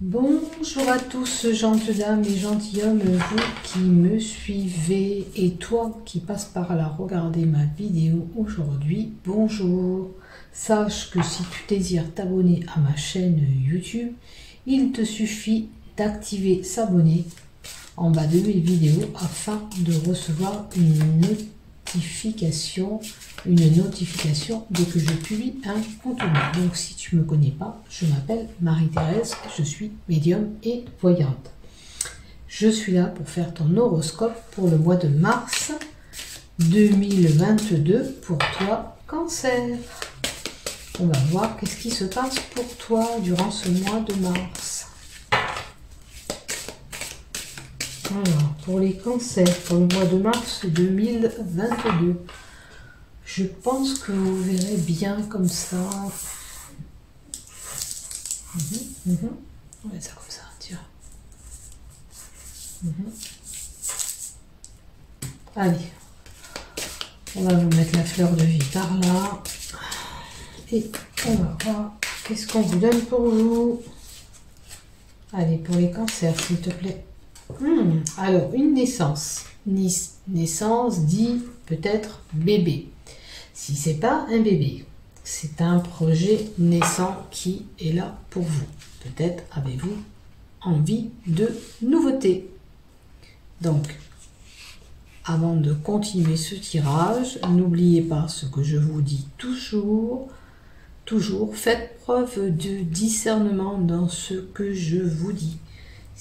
Bonjour à tous, gentes dames et gentilshommes, vous qui me suivez et toi qui passes par là regarder ma vidéo aujourd'hui, bonjour. Sache que si tu désires t'abonner à ma chaîne YouTube, il te suffit d'activer s'abonner en bas de mes vidéos afin de recevoir une notification dès que je publie un contenu. Donc si tu ne me connais pas, je m'appelle Marie-Thérèse, je suis médium et voyante. Je suis là pour faire ton horoscope pour le mois de mars 2022 pour toi, Cancer. On va voir qu'est-ce qui se passe pour toi durant ce mois de mars. Alors, pour les cancers, pour le mois de mars 2022, je pense que vous verrez bien comme ça. On va mettre ça comme ça, tiens. Allez, on va vous mettre la fleur de vie par là. Et on va voir qu'est-ce qu'on vous donne pour vous. Allez, pour les cancers, s'il te plaît. Alors, une naissance. Naissance dit peut-être bébé. Si c'est pas un bébé, c'est un projet naissant qui est là pour vous. Peut-être avez-vous envie de nouveauté. Donc, avant de continuer ce tirage, n'oubliez pas ce que je vous dis toujours. Toujours, faites preuve de discernement dans ce que je vous dis.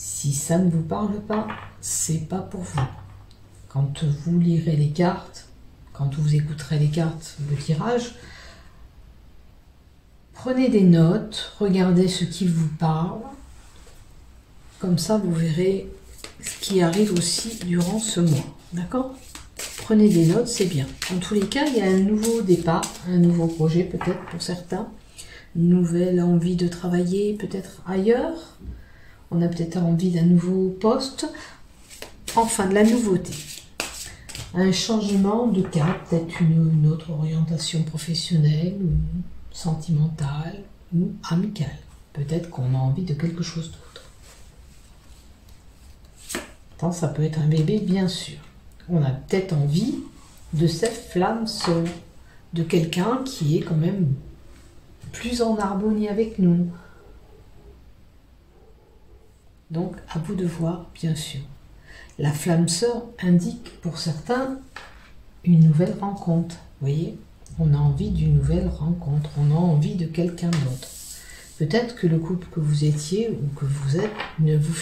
Si ça ne vous parle pas, c'est pas pour vous. Quand vous lirez les cartes, quand vous écouterez les cartes, le tirage, prenez des notes, regardez ce qui vous parle. Comme ça, vous verrez ce qui arrive aussi durant ce mois. D'accord ? Prenez des notes, c'est bien. En tous les cas, il y a un nouveau départ, un nouveau projet peut-être pour certains. Une nouvelle envie de travailler peut-être ailleurs. On a peut-être envie d'un nouveau poste. Enfin, de la nouveauté. Un changement de cap, peut-être une autre orientation professionnelle, ou sentimentale, ou amicale. Peut-être qu'on a envie de quelque chose d'autre. Attends, ça peut être un bébé, bien sûr. On a peut-être envie de cette flamme sœur, de quelqu'un qui est quand même plus en harmonie avec nous. Donc, à vous de voir, bien sûr. La flamme sœur indique pour certains une nouvelle rencontre. Vous voyez, on a envie d'une nouvelle rencontre, on a envie de quelqu'un d'autre. Peut-être que le couple que vous étiez ou que vous êtes ne vous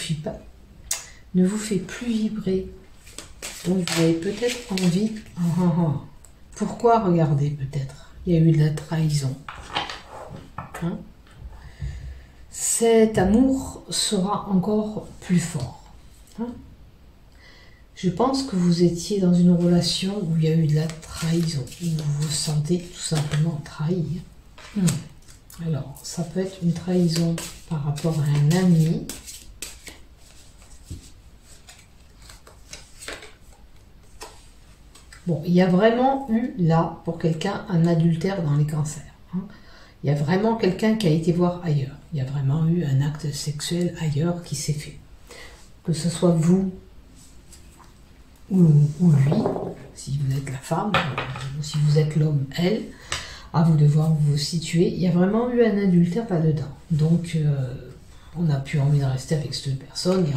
fait plus vibrer. Donc vous avez peut-être envie. Pourquoi regarder peut-être? Il y a eu de la trahison. Cet amour sera encore plus fort. Je pense que vous étiez dans une relation où il y a eu de la trahison, où vous vous sentez tout simplement trahi. Alors, ça peut être une trahison par rapport à un ami. Bon, il y a vraiment eu là, pour quelqu'un, un adultère dans les cancers. Il y a vraiment quelqu'un qui a été voir ailleurs. Il y a vraiment eu un acte sexuel ailleurs qui s'est fait. Que ce soit vous ou lui, si vous êtes la femme, ou si vous êtes l'homme, elle, à vous de voir où vous vous situez. Il y a vraiment eu un adultère là-dedans. Donc, on n'a plus envie de rester avec cette personne et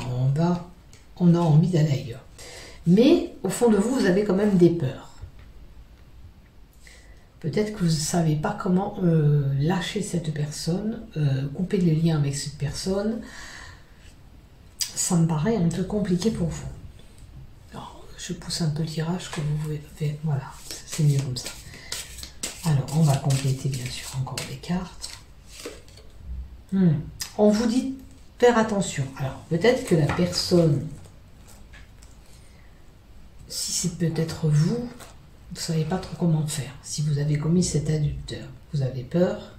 on a envie d'aller ailleurs. Mais, au fond de vous, vous avez quand même des peurs. Peut-être que vous ne savez pas comment lâcher cette personne, couper le lien avec cette personne. Ça me paraît un peu compliqué pour vous. Alors, je pousse un peu le tirage que vous pouvez... Voilà, c'est mieux comme ça. Alors, on va compléter bien sûr encore des cartes. On vous dit faire attention. Alors, peut-être que la personne, si c'est peut-être vous, vous ne savez pas trop comment faire. Si vous avez commis cet adultère, vous avez peur.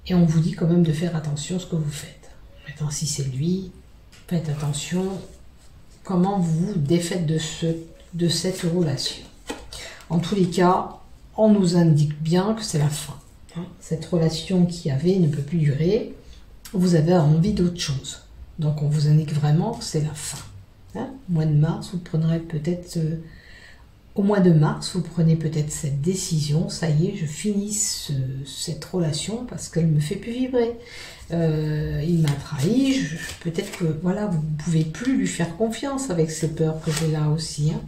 Et on vous dit quand même de faire attention à ce que vous faites. Maintenant, si c'est lui, faites attention comment vous vous défaites de cette relation. En tous les cas, on nous indique bien que c'est la fin. Cette relation qu'il y avait ne peut plus durer. vous avez envie d'autre chose. Donc on vous indique vraiment que c'est la fin. Hein? Au mois de mars, vous prendrez peut-être... au mois de mars, vous prenez peut-être cette décision. Ça y est, je finis cette relation parce qu'elle me fait plus vibrer. Il m'a trahi. Peut-être que voilà, vous ne pouvez plus lui faire confiance avec ces peurs que j'ai là aussi. Hein?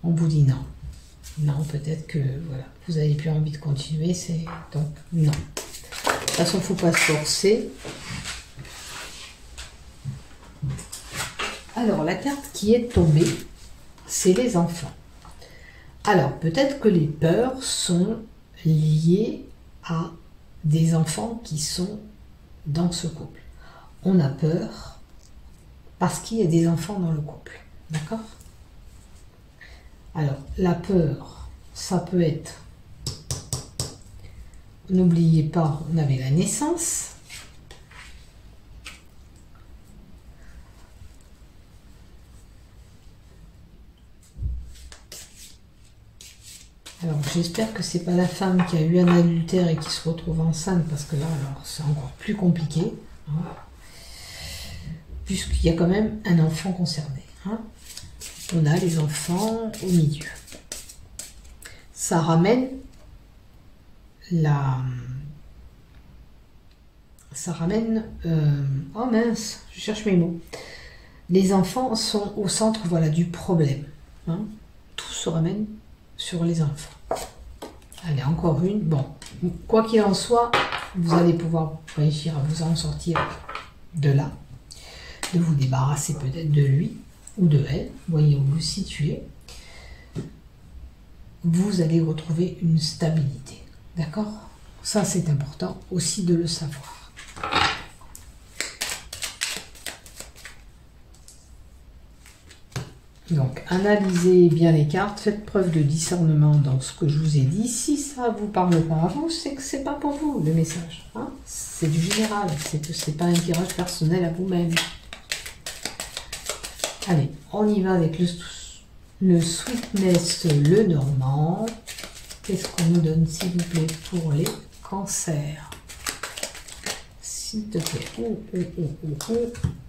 On vous dit non. Non, peut-être que voilà, vous n'avez plus envie de continuer. Donc non. De toute façon, il ne faut pas se forcer. Alors, la carte qui est tombée, c'est les enfants. Alors, peut-être que les peurs sont liées à des enfants qui sont dans ce couple. On a peur parce qu'il y a des enfants dans le couple. D'accord? Alors, la peur, ça peut être... N'oubliez pas, on avait la naissance. Alors, j'espère que c'est pas la femme qui a eu un adultère et qui se retrouve enceinte, parce que là, alors, c'est encore plus compliqué. Hein, puisqu'il y a quand même un enfant concerné. Hein. On a les enfants au milieu. Ça ramène oh mince, je cherche mes mots. Les enfants sont au centre, voilà, du problème. Hein. Tout se ramène sur les enfants. Allez, encore une. Bon, quoi qu'il en soit, vous allez pouvoir réussir à vous en sortir de là, de vous débarrasser peut-être de lui ou de elle. Voyez où vous vous situez. Vous allez retrouver une stabilité. D'accord? Ça, c'est important aussi de le savoir. Donc, analysez bien les cartes, faites preuve de discernement dans ce que je vous ai dit. Si ça ne vous parle pas à vous, c'est que c'est pas pour vous le message. Hein, c'est du général, c'est pas un tirage personnel à vous-même. Allez, on y va avec le Sweetness Lenormand. Qu'est-ce qu'on nous donne, s'il vous plaît, pour les cancers? S'il te plaît.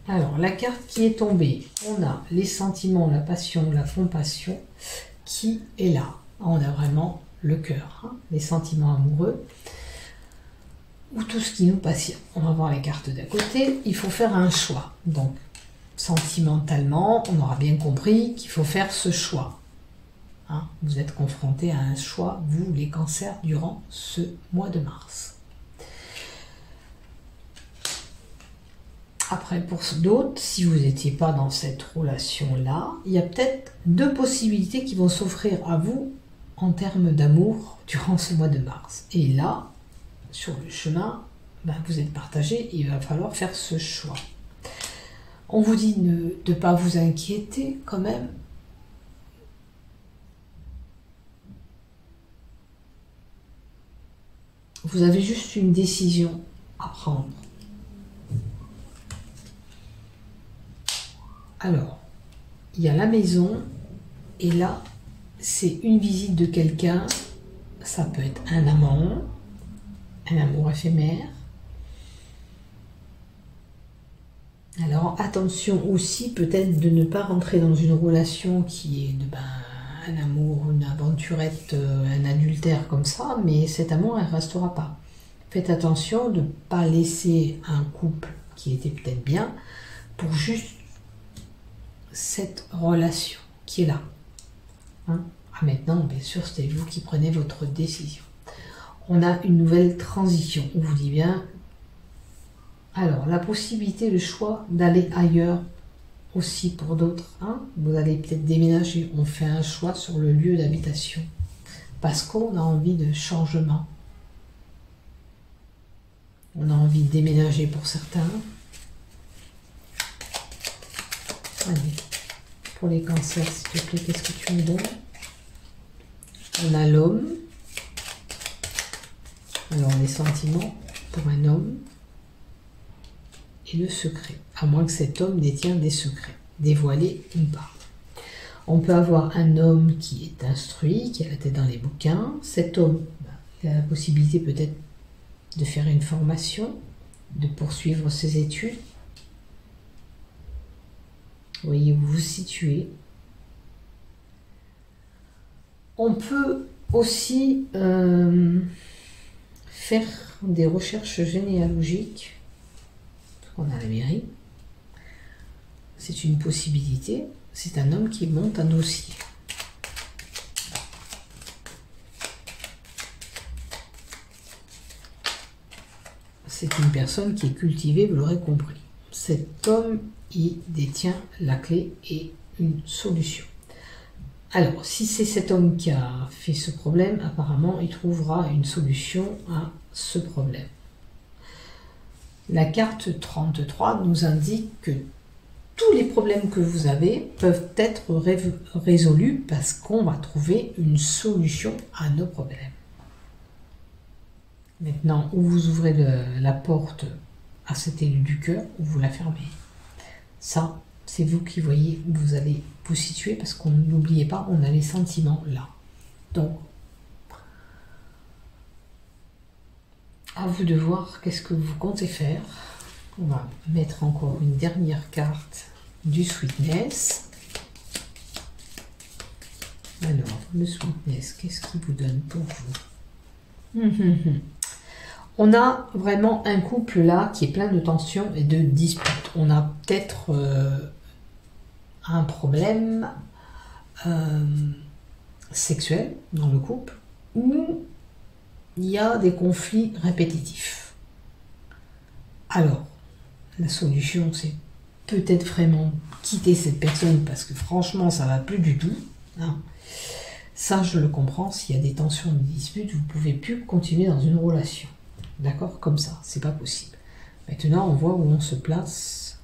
Alors, la carte qui est tombée, on a les sentiments, la passion, la compassion qui est là. On a vraiment le cœur, hein, les sentiments amoureux ou tout ce qui nous passionne. On va voir les cartes d'à côté. Il faut faire un choix. Donc, sentimentalement, on aura bien compris qu'il faut faire ce choix. Hein, vous êtes confrontés à un choix, vous, les cancers, durant ce mois de mars. Après, pour d'autres, si vous n'étiez pas dans cette relation-là, il y a peut-être deux possibilités qui vont s'offrir à vous en termes d'amour durant ce mois de mars. Et là, sur le chemin, vous êtes partagés, il va falloir faire ce choix. On vous dit de ne pas vous inquiéter quand même. Vous avez juste une décision à prendre. Alors, il y a la maison, et là, c'est une visite de quelqu'un. Ça peut être un amant, un amour éphémère. Alors, attention aussi, peut-être de ne pas rentrer dans une relation qui est un amour, une aventurette, un adultère comme ça, mais cet amour, elle ne restera pas. Faites attention de ne pas laisser un couple qui était peut-être bien pour juste cette relation qui est là. Hein? Maintenant, bien sûr, c'est vous qui prenez votre décision. On a une nouvelle transition. On vous dit bien. Alors, la possibilité, le choix d'aller ailleurs aussi pour d'autres. Hein? Vous allez peut-être déménager. On fait un choix sur le lieu d'habitation parce qu'on a envie de changement. On a envie de déménager pour certains. Allez. Pour les cancers, s'il te plaît, qu'est-ce que tu me donnes? On a l'homme. Alors, les sentiments pour un homme. Et le secret. À moins que cet homme détienne des secrets, dévoilés ou pas. On peut avoir un homme qui est instruit, qui a la tête dans les bouquins. Cet homme, il a la possibilité peut-être de faire une formation, de poursuivre ses études. Vous voyez où vous vous situez. On peut aussi faire des recherches généalogiques. On a la mairie. C'est une possibilité. C'est un homme qui monte un dossier. C'est une personne qui est cultivée, vous l'aurez compris. Cet homme, il détient la clé et une solution. Alors, si c'est cet homme qui a fait ce problème, apparemment, il trouvera une solution à ce problème. La carte 33 nous indique que tous les problèmes que vous avez peuvent être résolus parce qu'on va trouver une solution à nos problèmes. Maintenant, où vous ouvrez la porte à cet élu du cœur, ou vous la fermez. Ça, c'est vous qui voyez où vous allez vous situer, parce qu'on n'oubliez pas, on a les sentiments là. Donc, à vous de voir qu'est-ce que vous comptez faire. On va mettre encore une dernière carte du Sweetness. Alors, le Sweetness, qu'est-ce qu'il vous donne pour vous? On a vraiment un couple là qui est plein de tensions et de disputes. On a peut-être un problème sexuel dans le couple où il y a des conflits répétitifs. Alors, la solution, c'est peut-être vraiment quitter cette personne parce que franchement, ça va plus du tout. Hein. Ça, je le comprends. S'il y a des tensions, des disputes, vous ne pouvez plus continuer dans une relation. D'accord? Comme ça, c'est pas possible. Maintenant, on voit où on se place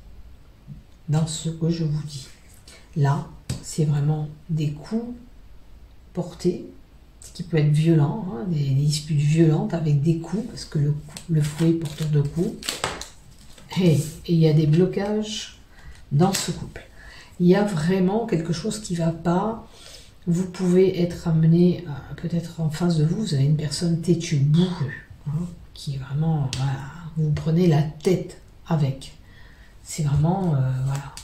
dans ce que je vous dis. Là, c'est vraiment des coups portés, ce qui peut être violent, hein, des disputes violentes avec des coups, parce que le fouet est porteur de coups. Et il y a des blocages dans ce couple. Il y a vraiment quelque chose qui ne va pas. Vous pouvez être amené, peut-être en face de vous, vous avez une personne têtue, bourrue, hein, qui est vraiment, voilà, vous prenez la tête avec. C'est vraiment, voilà.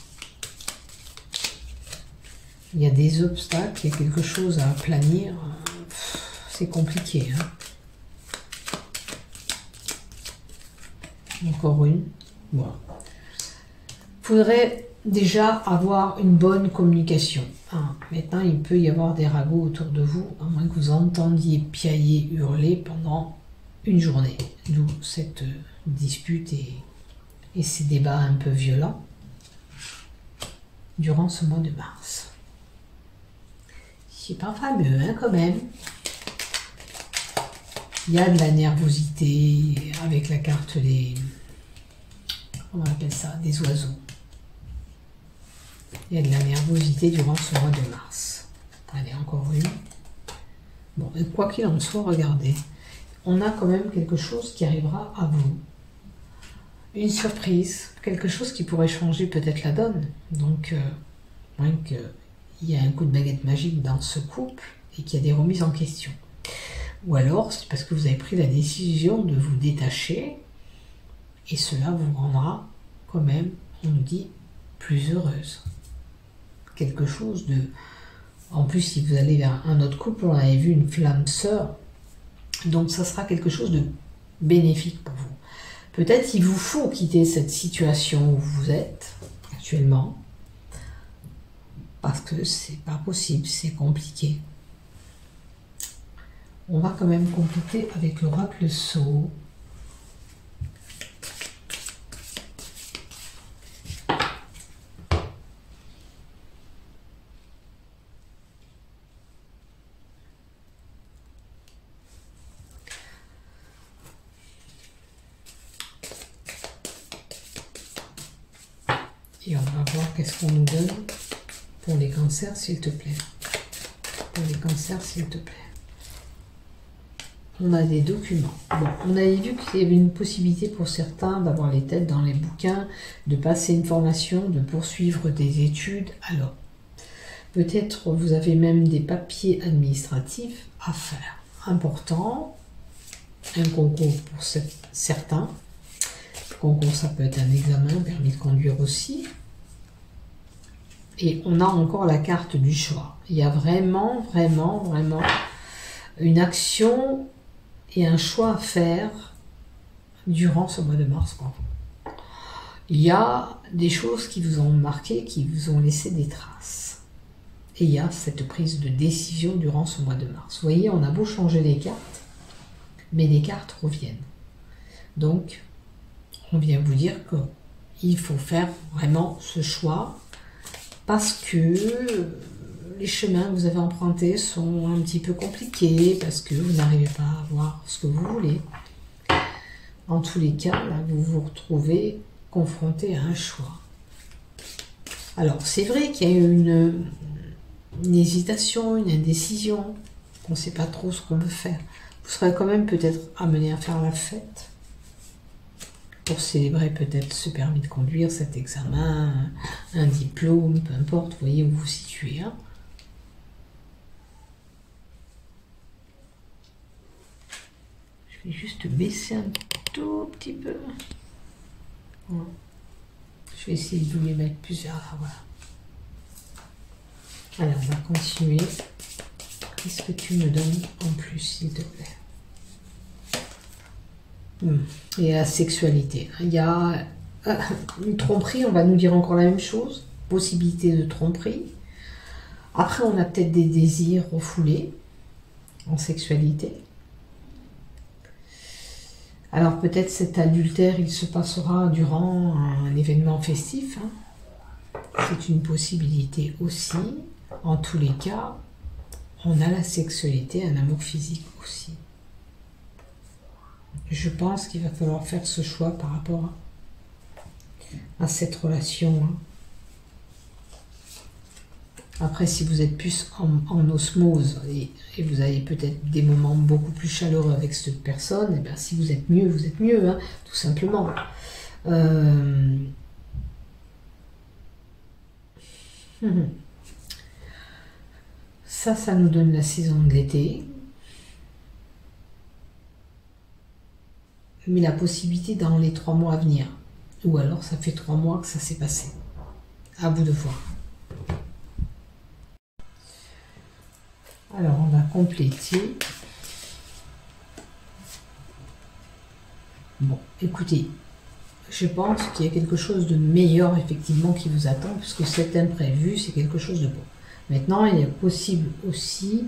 Il y a des obstacles, il y a quelque chose à aplanir. C'est compliqué. Hein. Encore une. Voilà. Il faudrait déjà avoir une bonne communication. Hein. Maintenant, il peut y avoir des ragots autour de vous, à moins que vous entendiez piailler, hurler pendant une journée. D'où cette dispute et ces débats un peu violents durant ce mois de mars. C'est pas fameux, hein, quand même. Il y a de la nervosité avec la carte des... Comment on appelle ça? Des oiseaux. Il y a de la nervosité durant ce mois de mars. Allez, encore une. Bon, et quoi qu'il en soit, regardez. On a quand même quelque chose qui arrivera à vous. Une surprise. Quelque chose qui pourrait changer peut-être la donne. Donc, moins qu'il y a un coup de baguette magique dans ce couple et qu'il y a des remises en question. Ou alors, c'est parce que vous avez pris la décision de vous détacher et cela vous rendra quand même, on nous dit, plus heureuse. Quelque chose de... En plus, si vous allez vers un autre couple, on avait vu une flamme sœur, donc ça sera quelque chose de bénéfique pour vous. Peut-être il vous faut quitter cette situation où vous êtes actuellement, parce que c'est pas possible, c'est compliqué. On va quand même compléter avec l'oracle Sceau. Et on va voir qu'est-ce qu'on nous donne pour les cancers, s'il te plaît. Pour les cancers, s'il te plaît. On a des documents. Bon, on avait vu qu'il y avait une possibilité pour certains d'avoir les têtes dans les bouquins, de passer une formation, de poursuivre des études. Alors, peut-être vous avez même des papiers administratifs à faire. Important, un concours pour certains. concours, ça peut être un examen, permis de conduire aussi. Et on a encore la carte du choix. Il y a vraiment, vraiment, vraiment une action et un choix à faire durant ce mois de mars, quoi. Il y a des choses qui vous ont marqué, qui vous ont laissé des traces. Et il y a cette prise de décision durant ce mois de mars. Vous voyez, on a beau changer les cartes, mais les cartes reviennent. Donc, on vient vous dire qu'il faut faire vraiment ce choix parce que les chemins que vous avez empruntés sont un petit peu compliqués, parce que vous n'arrivez pas à avoir ce que vous voulez. En tous les cas, là, vous vous retrouvez confronté à un choix. Alors, c'est vrai qu'il y a une hésitation, une indécision, qu'on ne sait pas trop ce qu'on veut faire. Vous serez quand même peut-être amené à faire la fête pour célébrer peut-être ce permis de conduire, cet examen, un diplôme, peu importe, vous voyez où vous vous situez. Hein. Je vais juste baisser un tout petit peu. Voilà. Je vais essayer de vous les mettre plus vers là, voilà. Allez, on va continuer. Qu'est-ce que tu me donnes en plus, s'il te plaît? Et la sexualité. Il y a une tromperie, on va nous dire encore la même chose. Possibilité de tromperie. Après, on a peut-être des désirs refoulés en sexualité. Alors peut-être cet adultère, il se passera durant un événement festif. Hein. C'est une possibilité aussi. En tous les cas, on a la sexualité, un amour physique aussi. Je pense qu'il va falloir faire ce choix par rapport à cette relation. Hein. Après, si vous êtes plus en osmose et vous avez peut-être des moments beaucoup plus chaleureux avec cette personne, et bien si vous êtes mieux, hein, tout simplement. Ça nous donne la saison de l'été. Mais la possibilité dans les 3 mois à venir. Ou alors ça fait 3 mois que ça s'est passé. À vous de voir. Alors, on va compléter. Bon, écoutez, je pense qu'il y a quelque chose de meilleur, effectivement, qui vous attend, puisque cet imprévu, c'est quelque chose de bon. Maintenant, il est possible aussi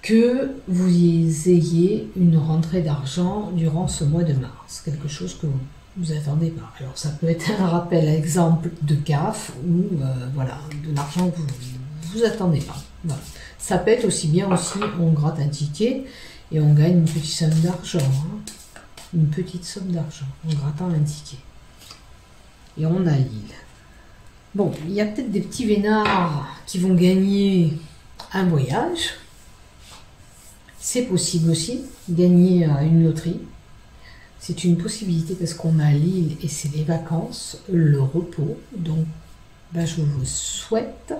que vous ayez une rentrée d'argent durant ce mois de mars. Quelque chose que vous attendez pas. Alors, ça peut être un rappel, exemple, de CAF, ou voilà, de l'argent que vous attendez pas. Voilà. Ça peut être aussi bien aussi, on gratte un ticket et on gagne une petite somme d'argent. Hein. Une petite somme d'argent en grattant un ticket. Et on a l'île. Bon, il y a peut-être des petits vénards qui vont gagner un voyage. C'est possible aussi, gagner une loterie. C'est une possibilité parce qu'on a l'île et c'est les vacances, le repos. Donc, ben, je vous souhaite.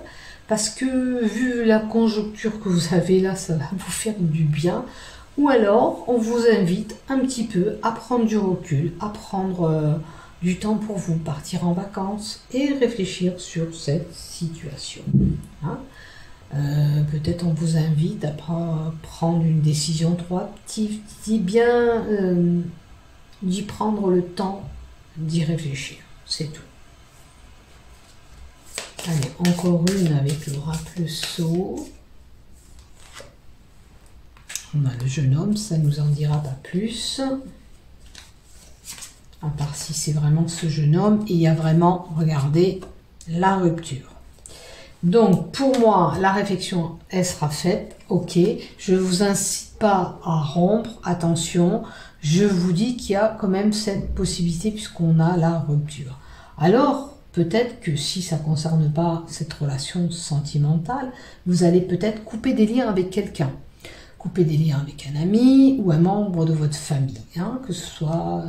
Parce que, vu la conjoncture que vous avez là, ça va vous faire du bien. Ou alors, on vous invite un petit peu à prendre du recul, à prendre du temps pour vous, partir en vacances et réfléchir sur cette situation. Hein. Peut-être on vous invite à prendre une décision proactive, bien d'y prendre le temps d'y réfléchir. C'est tout. Allez, encore une avec le raple-seau. On a le jeune homme, ça nous en dira pas plus. À part si c'est vraiment ce jeune homme. Et il y a vraiment, regardez, la rupture. Donc, pour moi, la réflexion, elle sera faite. Ok, je ne vous incite pas à rompre. Attention, je vous dis qu'il y a quand même cette possibilité puisqu'on a la rupture. Alors, peut-être que si ça ne concerne pas cette relation sentimentale, vous allez peut-être couper des liens avec quelqu'un. Couper des liens avec un ami ou un membre de votre famille. Hein, que ce soit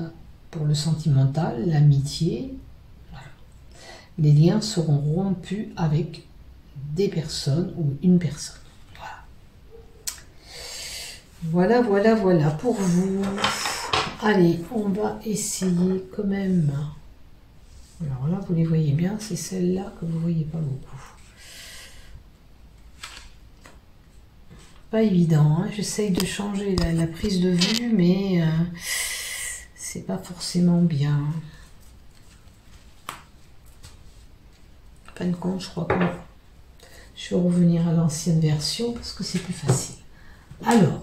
pour le sentimental, l'amitié. Voilà. Les liens seront rompus avec des personnes ou une personne. Voilà. Voilà pour vous. Allez, on va essayer quand même. Alors là, vous les voyez bien, c'est celle-là que vous voyez pas beaucoup. Pas évident, hein. J'essaye de changer la prise de vue, mais c'est pas forcément bien. En fin de compte, je crois que je vais revenir à l'ancienne version parce que c'est plus facile. Alors,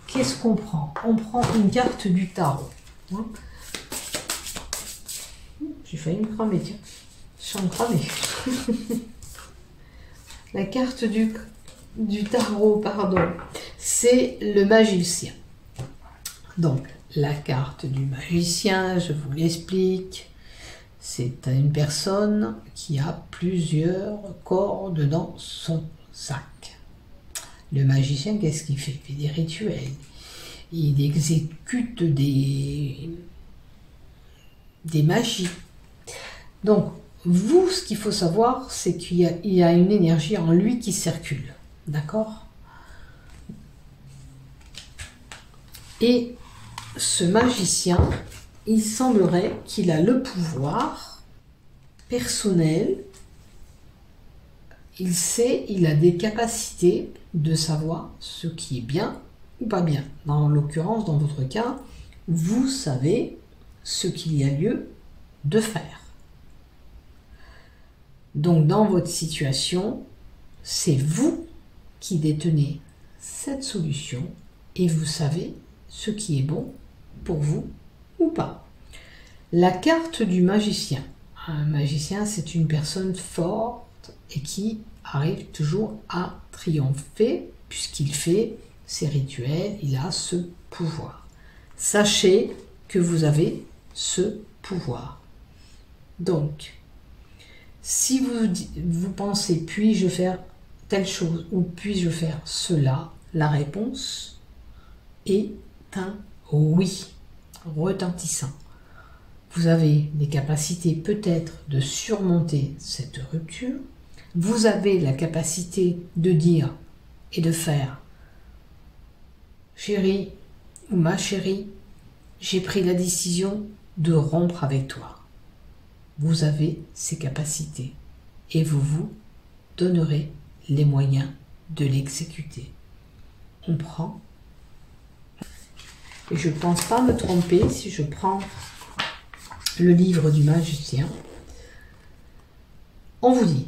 qu'est-ce qu'on prend? On prend une carte du tarot. Hein, j'ai failli me cramer, tiens. Je suis en cramé. La carte du tarot, pardon, c'est le magicien. Donc, la carte du magicien, je vous l'explique, c'est une personne qui a plusieurs cordes dans son sac. Le magicien, qu'est-ce qu'il fait? Il fait des rituels. Il exécute des magies. Donc, vous, ce qu'il faut savoir, c'est qu'il y a une énergie en lui qui circule. D'accord? Et ce magicien, il semblerait qu'il a le pouvoir personnel. Il sait, il a des capacités de savoir ce qui est bien ou pas bien. Dans l'occurrence, dans votre cas, vous savez ce qu'il y a lieu de faire. Donc, dans votre situation, c'est vous qui détenez cette solution et vous savez ce qui est bon pour vous ou pas. La carte du magicien. Un magicien, c'est une personne forte et qui arrive toujours à triompher puisqu'il fait ses rituels, il a ce pouvoir. Sachez que vous avez ce pouvoir. Donc, si vous pensez, puis-je faire telle chose ou puis-je faire cela, la réponse est un oui retentissant. Vous avez des capacités peut-être de surmonter cette rupture. Vous avez la capacité de dire et de faire « Chérie ou ma chérie, j'ai pris la décision de rompre avec toi. » Vous avez ces capacités et vous vous donnerez les moyens de l'exécuter. On prend. Et je ne pense pas me tromper si je prends le livre du magicien. On vous dit,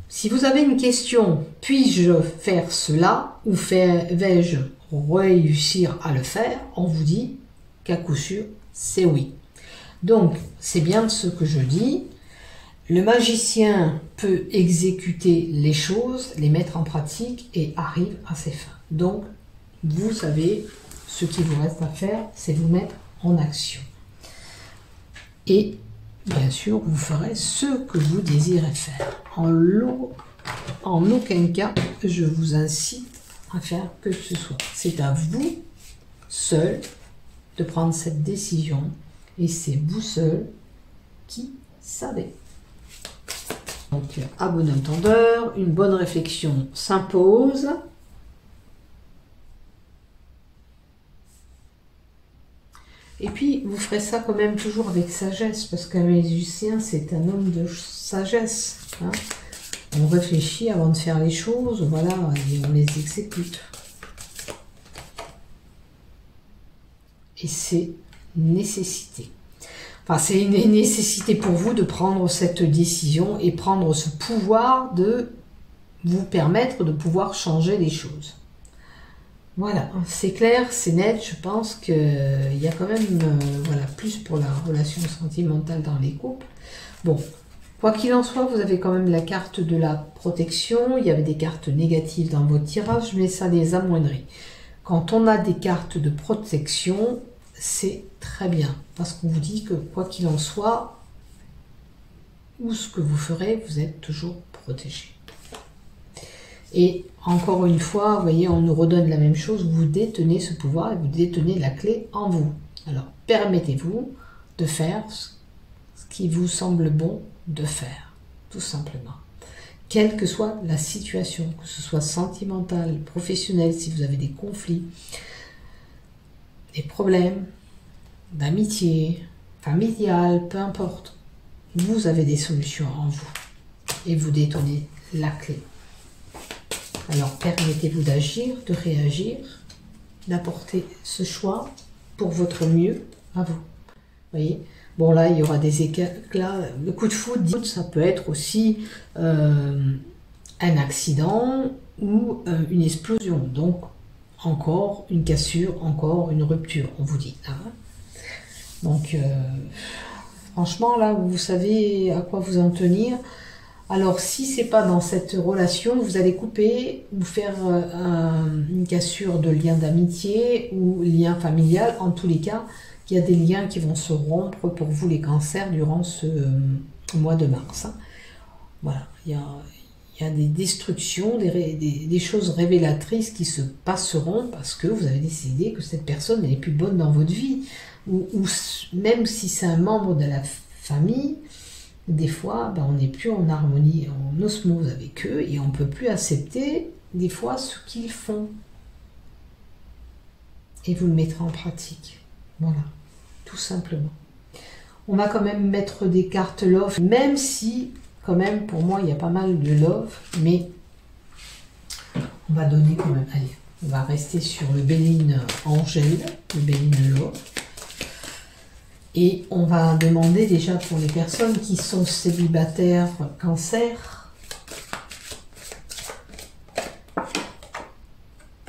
si vous avez une question, puis-je faire cela ou vais-je réussir à le faire? On vous dit qu'à coup sûr, c'est oui. Donc, c'est bien ce que je dis. Le magicien peut exécuter les choses, les mettre en pratique et arrive à ses fins. Donc, vous savez, ce qu'il vous reste à faire, c'est vous mettre en action. Et, bien sûr, vous ferez ce que vous désirez faire. En aucun cas, je vous incite à faire que ce soit. C'est à vous seul de prendre cette décision. Et c'est vous seul qui savez. Donc, à bon entendeur, une bonne réflexion s'impose. Et puis, vous ferez ça quand même toujours avec sagesse, parce qu'un magicien, c'est un homme de sagesse. Hein. On réfléchit avant de faire les choses, voilà, et on les exécute. Et c'est nécessité. Enfin, c'est une nécessité pour vous de prendre cette décision et prendre ce pouvoir de vous permettre de pouvoir changer les choses. Voilà, c'est clair, c'est net. Je pense qu'il y a quand même voilà, plus pour la relation sentimentale dans les couples. Bon, quoi qu'il en soit, vous avez quand même la carte de la protection. Il y avait des cartes négatives dans votre tirage, mais ça les amoindrit. Quand on a des cartes de protection, c'est très bien, parce qu'on vous dit que quoi qu'il en soit, ou ce que vous ferez, vous êtes toujours protégé. Et encore une fois, vous voyez, on nous redonne la même chose, vous détenez ce pouvoir et vous détenez la clé en vous. Alors, permettez-vous de faire ce qui vous semble bon de faire, tout simplement. Quelle que soit la situation, que ce soit sentimentale, professionnelle, si vous avez des conflits, des problèmes, d'amitié, familiale, peu importe. Vous avez des solutions en vous et vous détenez la clé. Alors permettez-vous d'agir, de réagir, d'apporter ce choix pour votre mieux à vous. Voyez, bon là il y aura des éclats. Le coup de foudre, ça peut être aussi un accident ou une explosion. Donc encore une cassure, encore une rupture, on vous dit. Hein. Donc franchement là, vous savez à quoi vous en tenir. Alors, si c'est pas dans cette relation, vous allez couper ou faire une cassure de lien d'amitié ou lien familial. En tous les cas, il y a des liens qui vont se rompre pour vous les cancers durant ce mois de mars. Hein. Voilà, il y a des destructions, des choses révélatrices qui se passeront parce que vous avez décidé que cette personne n'est plus bonne dans votre vie. Ou même si c'est un membre de la famille, des fois, on n'est plus en harmonie, en osmose avec eux et on ne peut plus accepter des fois ce qu'ils font. Et vous le mettrez en pratique. Voilà, tout simplement. On va quand même mettre des cartes love, même si, quand même, pour moi, il y a pas mal de love, mais on va donner quand même. Allez, on va rester sur le Béline Angèle, le Béline love. Et on va demander déjà pour les personnes qui sont célibataires, cancer.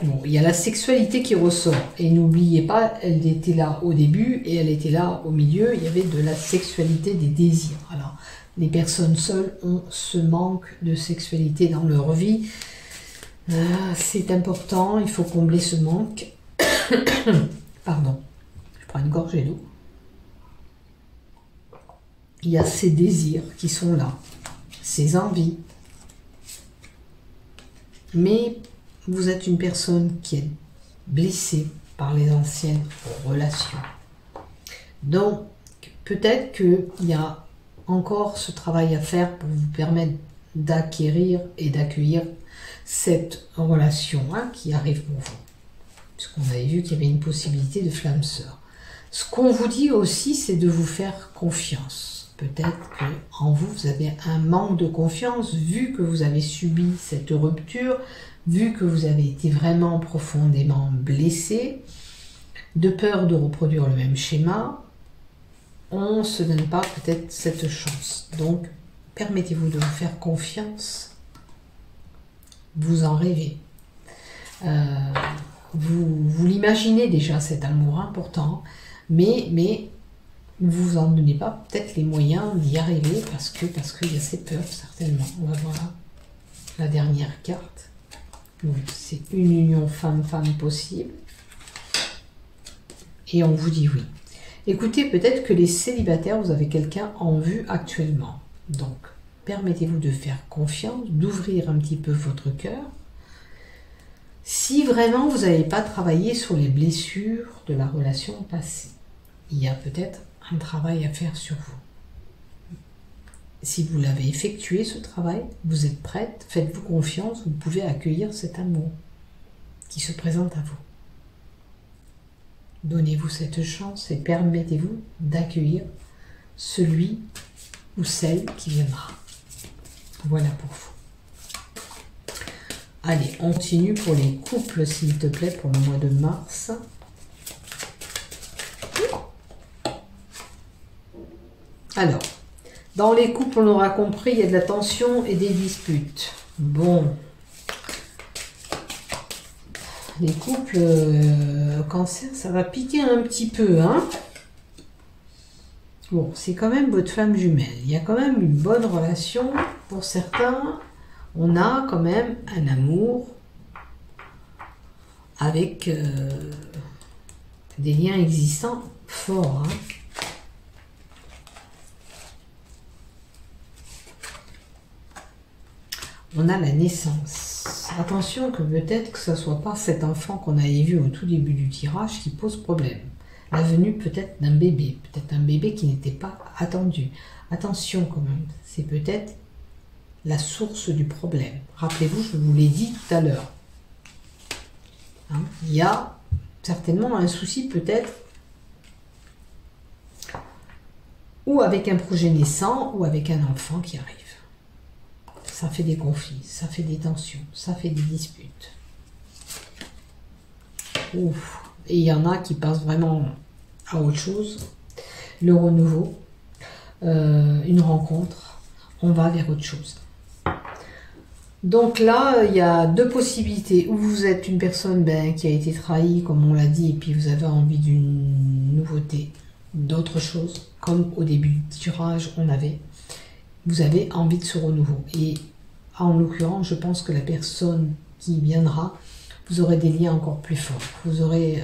Bon, il y a la sexualité qui ressort. Et n'oubliez pas, elle était là au début et elle était là au milieu. Il y avait de la sexualité, des désirs. Alors, les personnes seules ont ce manque de sexualité dans leur vie. C'est important, il faut combler ce manque. Pardon, je prends une gorgée d'eau. Il y a ces désirs qui sont là, ces envies. Mais vous êtes une personne qui est blessée par les anciennes relations. Donc, peut-être qu'il y a encore ce travail à faire pour vous permettre d'acquérir et d'accueillir cette relation qui arrive pour vous. Puisqu'on avait vu qu'il y avait une possibilité de flamme sœur. Ce qu'on vous dit aussi, c'est de vous faire confiance. Peut-être qu'en vous, vous avez un manque de confiance, vu que vous avez subi cette rupture, vu que vous avez été vraiment profondément blessé, de peur de reproduire le même schéma, on ne se donne pas peut-être cette chance. Donc, permettez-vous de vous faire confiance. Vous en rêvez. Vous l'imaginez déjà, cet amour important, mais vous en donnez pas peut-être les moyens d'y arriver parce qu'il y a cette peur, certainement. On va voir la dernière carte. C'est une union femme-femme possible. Et on vous dit oui. Écoutez, peut-être que les célibataires, vous avez quelqu'un en vue actuellement. Donc, permettez-vous de faire confiance, d'ouvrir un petit peu votre cœur. Si vraiment vous n'avez pas travaillé sur les blessures de la relation passée, il y a peut-être un travail à faire sur vous. Si vous l'avez effectué, ce travail, vous êtes prête, faites-vous confiance, vous pouvez accueillir cet amour qui se présente à vous. Donnez-vous cette chance et permettez-vous d'accueillir celui ou celle qui viendra. Voilà pour vous. Allez, on continue pour les couples, s'il te plaît, pour le mois de mars. Alors, dans les couples, on aura compris, il y a de la tension et des disputes. Bon. Les couples cancer, ça va piquer un petit peu, hein. Bon, c'est quand même votre femme jumelle. Il y a quand même une bonne relation. Pour certains, on a quand même un amour avec des liens existants forts, hein. On a la naissance. Attention que peut-être que ce ne soit pas cet enfant qu'on avait vu au tout début du tirage qui pose problème. La venue peut-être d'un bébé, peut-être un bébé qui n'était pas attendu. Attention quand même, c'est peut-être la source du problème. Rappelez-vous, je vous l'ai dit tout à l'heure. Hein, il y a certainement un souci peut-être ou avec un projet naissant, ou avec un enfant qui arrive. Ça fait des conflits, ça fait des tensions, ça fait des disputes. Ouf. Et il y en a qui passent vraiment à autre chose. Le renouveau, une rencontre, on va vers autre chose. Donc là, il y a deux possibilités. Ou vous êtes une personne qui a été trahie, comme on l'a dit, et puis vous avez envie d'une nouveauté, d'autre chose, comme au début du tirage on avait. Vous avez envie de ce renouveau. Et en l'occurrence, je pense que la personne qui viendra, vous aurez des liens encore plus forts. Vous aurez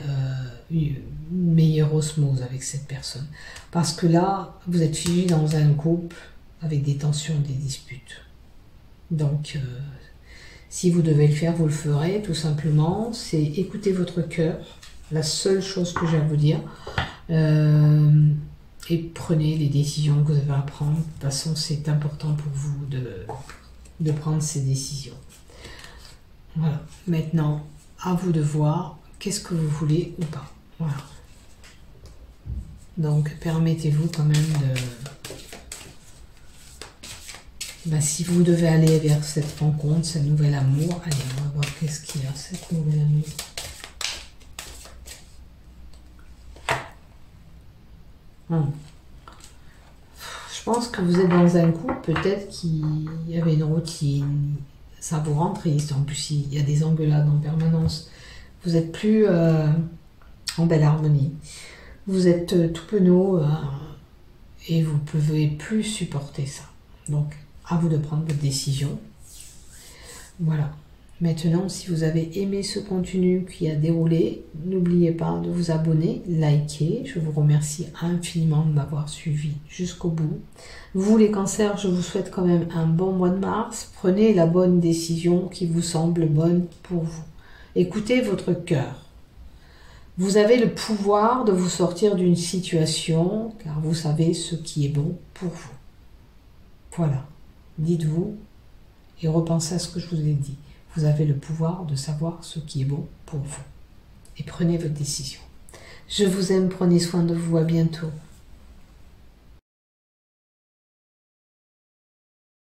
une meilleure osmose avec cette personne. Parce que là, vous êtes figé dans un couple avec des tensions, des disputes. Donc, si vous devez le faire, vous le ferez, tout simplement. C'est écouter votre cœur, la seule chose que j'ai à vous dire. Et prenez les décisions que vous avez à prendre. De toute façon, c'est important pour vous de prendre ces décisions. Voilà. Maintenant, à vous de voir qu'est-ce que vous voulez ou pas. Voilà. Donc, permettez-vous quand même de... si vous devez aller vers cette rencontre, ce nouvel amour, allez, on va voir qu'est-ce qu'il y a, cette nouvel amour. Je pense que vous êtes dans un couple, peut-être qu'il y avait une routine, ça vous rend triste, en plus il y a des engueulades en permanence, vous êtes plus en belle harmonie, vous êtes tout penaud et vous ne pouvez plus supporter ça. Donc à vous de prendre votre décision. Voilà. Maintenant, si vous avez aimé ce contenu qui a déroulé, n'oubliez pas de vous abonner, liker. Je vous remercie infiniment de m'avoir suivi jusqu'au bout. Vous les cancers, je vous souhaite quand même un bon mois de mars. Prenez la bonne décision qui vous semble bonne pour vous. Écoutez votre cœur. Vous avez le pouvoir de vous sortir d'une situation, car vous savez ce qui est bon pour vous. Voilà. Dites-vous et repensez à ce que je vous ai dit. Vous avez le pouvoir de savoir ce qui est bon pour vous. Et prenez votre décision. Je vous aime, prenez soin de vous, à bientôt.